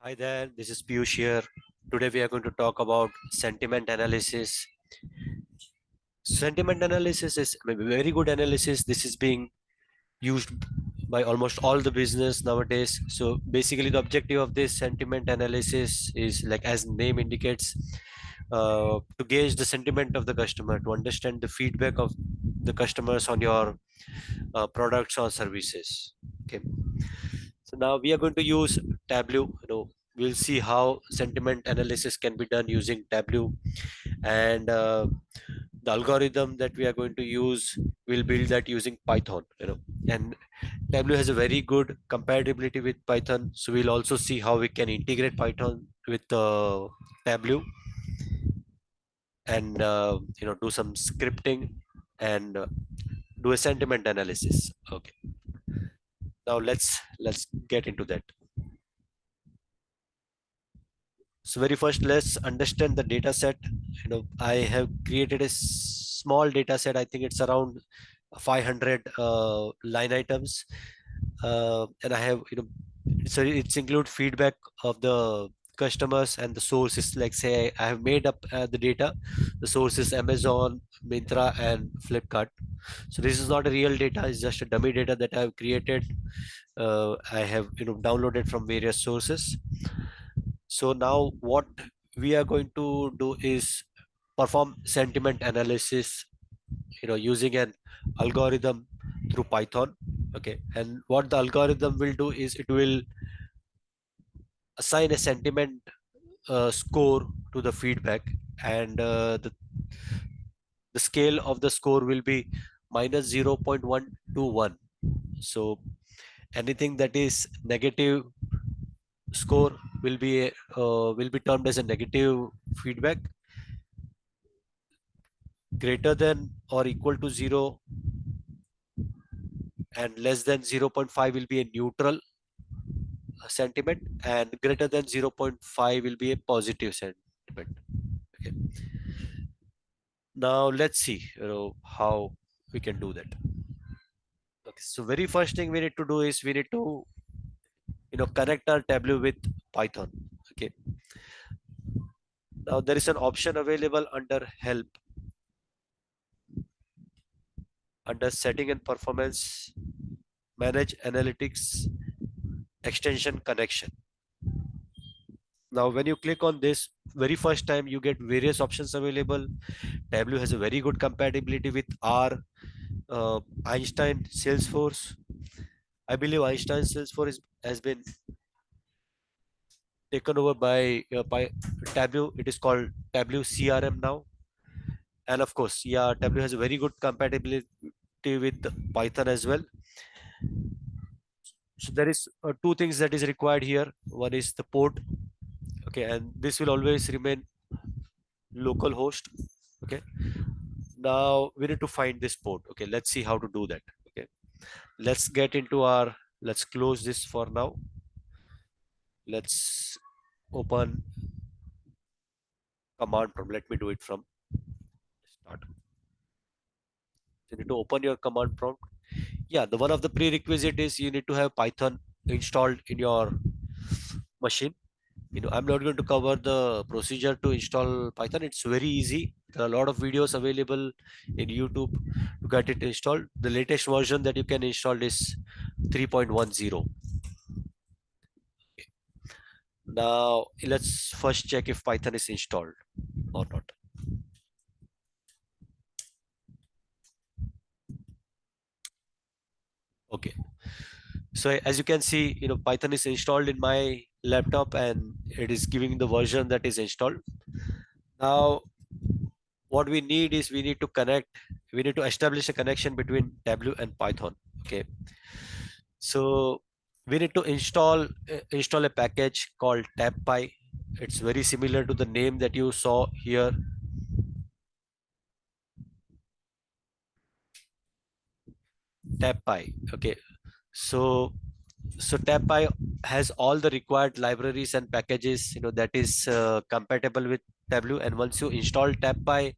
Hi there, this is Piyush here. Today we are going to talk about sentiment analysis. Sentiment analysis is a very good analysis. This is being used by almost all the business nowadays. So basically the objective of this sentiment analysis is, like as name indicates, to gauge the sentiment of the customer, to understand the feedback of the customers on your products or services. Okay. So now we are going to use Tableau. We'll see how sentiment analysis can be done using Tableau, and the algorithm that we are going to use, we'll build that using Python. And Tableau has a very good compatibility with Python, so we'll also see how we can integrate Python with Tableau, and do some scripting and do a sentiment analysis. Okay, now let's get into that. So very first, let's understand the data set. I have created a small data set. I think it's around 500 line items, and I have so it's include feedback of the customers, and the source is, like, say I have made up the data. The source is Amazon, Myntra, and Flipkart. So this is not a real data; it's just a dummy data that I have created. I have downloaded from various sources. So now what we are going to do is perform sentiment analysis, using an algorithm through Python. Okay, and what the algorithm will do is it will assign a sentiment score to the feedback, and the scale of the score will be minus 0.121. So anything that is negative score will be termed as a negative feedback. Greater than or equal to 0 and less than zero point 0.5 will be a neutral sentiment, and greater than zero point 0.5 will be a positive sentiment. Okay, now let's see how we can do that. Okay, so very first thing we need to do is we need to connect our Tableau with Python. Okay, now there is an option available under help, under setting and performance, manage analytics, extension connection. Now when you click on this, very first time you get various options available. Tableau has a very good compatibility with R, Einstein Salesforce. I believe Einstein Salesforce has been taken over by Tableau. It is called Tableau CRM now. And of course, yeah, Tableau has a very good compatibility with Python as well. So there is two things that is required here. One is the port. Okay, and this will always remain local host. Okay, now we need to find this port. Okay, let's see how to do that. Okay, let's close this for now. Let's open command prompt. Let me do it from start. You need to open your command prompt. Yeah, the one of the prerequisite is you need to have Python installed in your machine. I'm not going to cover the procedure to install Python. It's very easy. There are a lot of videos available in YouTube to get it installed. The latest version that you can install is 3.10. Now let's first check if Python is installed or not. Okay, so as you can see, Python is installed in my laptop, and it is giving the version that is installed. Now what we need is we need to establish a connection between Tableau and Python. Okay, so we need to install a package called tabpy. It's very similar to the name that you saw here. Tabpy. Okay, so tabpy has all the required libraries and packages that is compatible with Tableau, and once you install tabpy,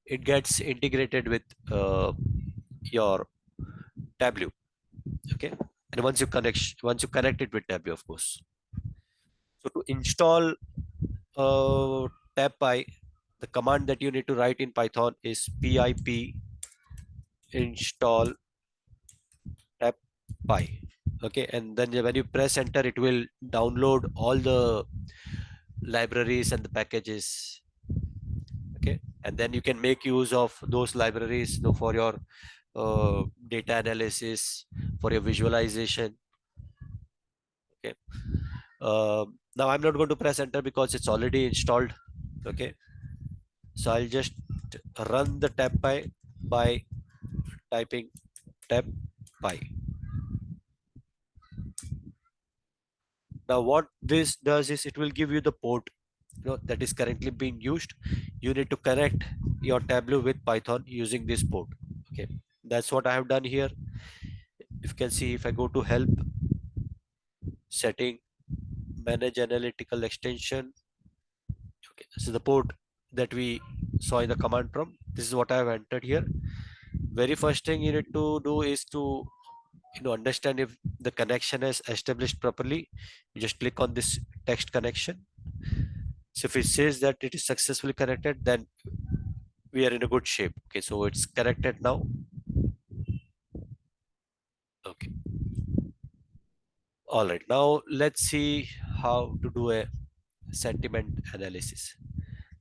it gets integrated with your Tableau. Okay, and once you connect it with Tableau, of course. So to install tabpy, the command that you need to write in Python is pip install tabpy. Okay, and then when you press enter, it will download all the libraries and the packages. Okay, and then you can make use of those libraries, for your data analysis, for your visualization. Okay, now I'm not going to press enter because it's already installed. Okay, so I'll just run the tab by typing tab py. Now what this does is it will give you the port, that is currently being used. You need to connect your Tableau with Python using this port. Okay, that's what I have done here. If you can see, if I go to help, setting, manage analytical extension. Okay, this is the port that we saw in the command prompt. This is what I have entered here. Very first thing you need to do is to understand if the connection is established properly. You just click on this text connection. So if it says that it is successfully connected, then we are in a good shape. Okay, so it's connected now. Okay, all right, now let's see how to do a sentiment analysis.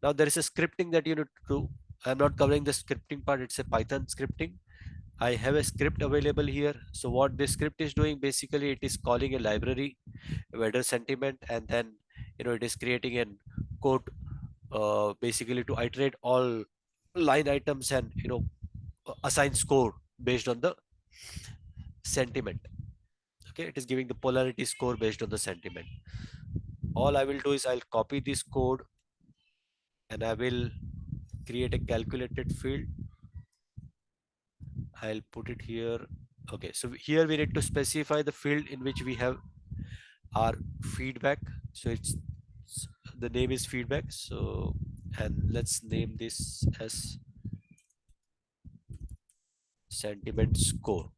Now there is a scripting that you need to do. I'm not covering the scripting part, it's a Python scripting. I have a script available here. So what this script is doing, basically it is calling a library, weather sentiment, and then it is creating an code, basically to iterate all line items and assign score based on the sentiment. Okay, it is giving the polarity score based on the sentiment. All I will do is I'll copy this code and I will create a calculated field. I'll put it here. Okay, so here we need to specify the field in which we have our feedback. So the name is feedback. So, and let's name this as sentiment score.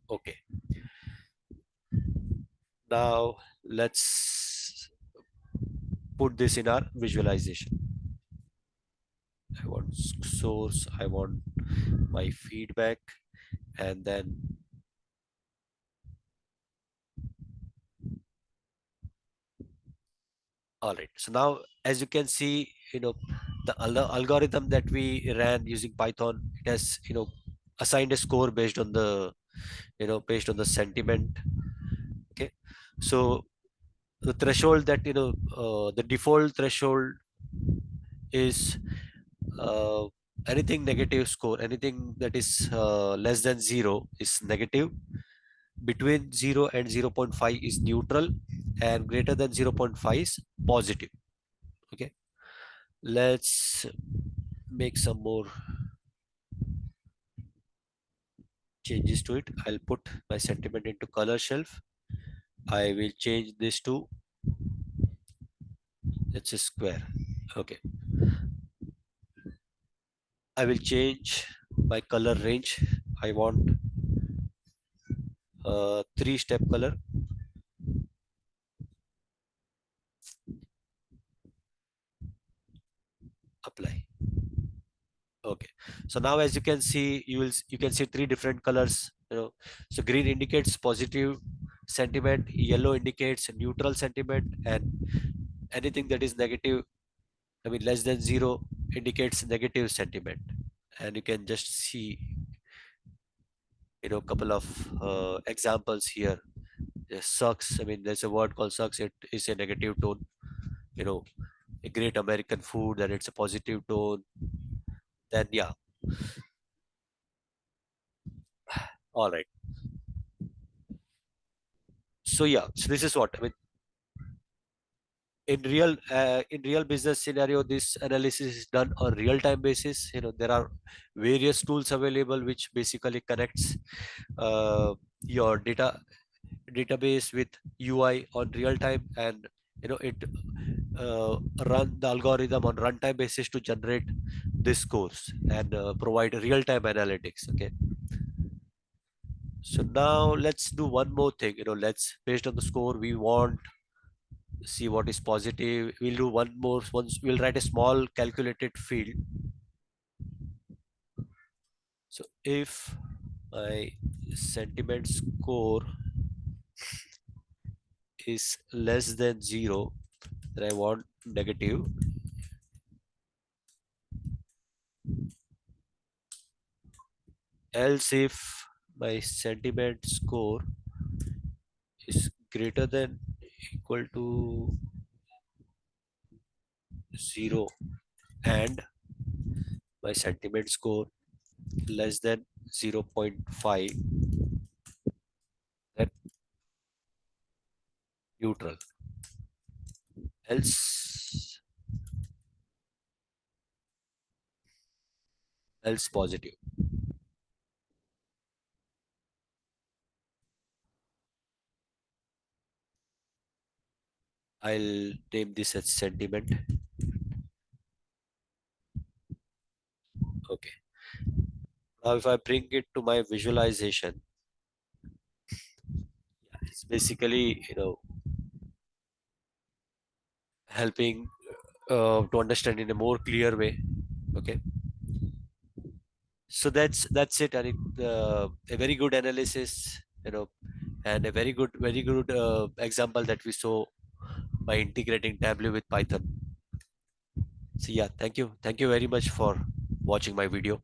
Okay, now let's put this in our visualization. I want source, I want my feedback, and then all right. So now, as you can see, the algorithm that we ran using Python, it has assigned a score based on the sentiment. Okay, so the threshold that the default threshold is uh, anything negative score, anything that is less than 0 is negative, between 0 and 0.5 is neutral, and greater than 0.5 is positive. Okay, let's make some more changes to it. I'll put my sentiment into color shelf. I will change this to, it's a square. Okay, I will change my color range. I want three-step color. Apply. Okay, so now as you can see, you can see three different colors. So green indicates positive sentiment, yellow indicates neutral sentiment, and anything that is negative, I mean less than 0, indicates negative sentiment. And you can just see a couple of examples here. Sucks, I mean there's a word called sucks, it is a negative tone. you know a great American food, then it's a positive tone. Then yeah, all right. So yeah, so this is what I mean. In real business scenario, this analysis is done on real time basis. There are various tools available which basically connects your database with UI on real time, and it run the algorithm on runtime basis to generate this scores and provide real time analytics. Okay, So now let's do one more thing. Let's, based on the score we want, see what is positive. We'll do one more. Once we'll write a small calculated field. So if my sentiment score is less than zero, then I want negative. Else, if my sentiment score is greater than equal to zero and my sentiment score less than zero point 0.5, then neutral. Else else positive. I'll name this as sentiment. Okay. Now if I bring it to my visualization, it's basically helping to understand in a more clear way. Okay. So that's it. And a very good analysis, and a very good example that we saw by integrating Tableau with Python. So yeah, thank you very much for watching my video.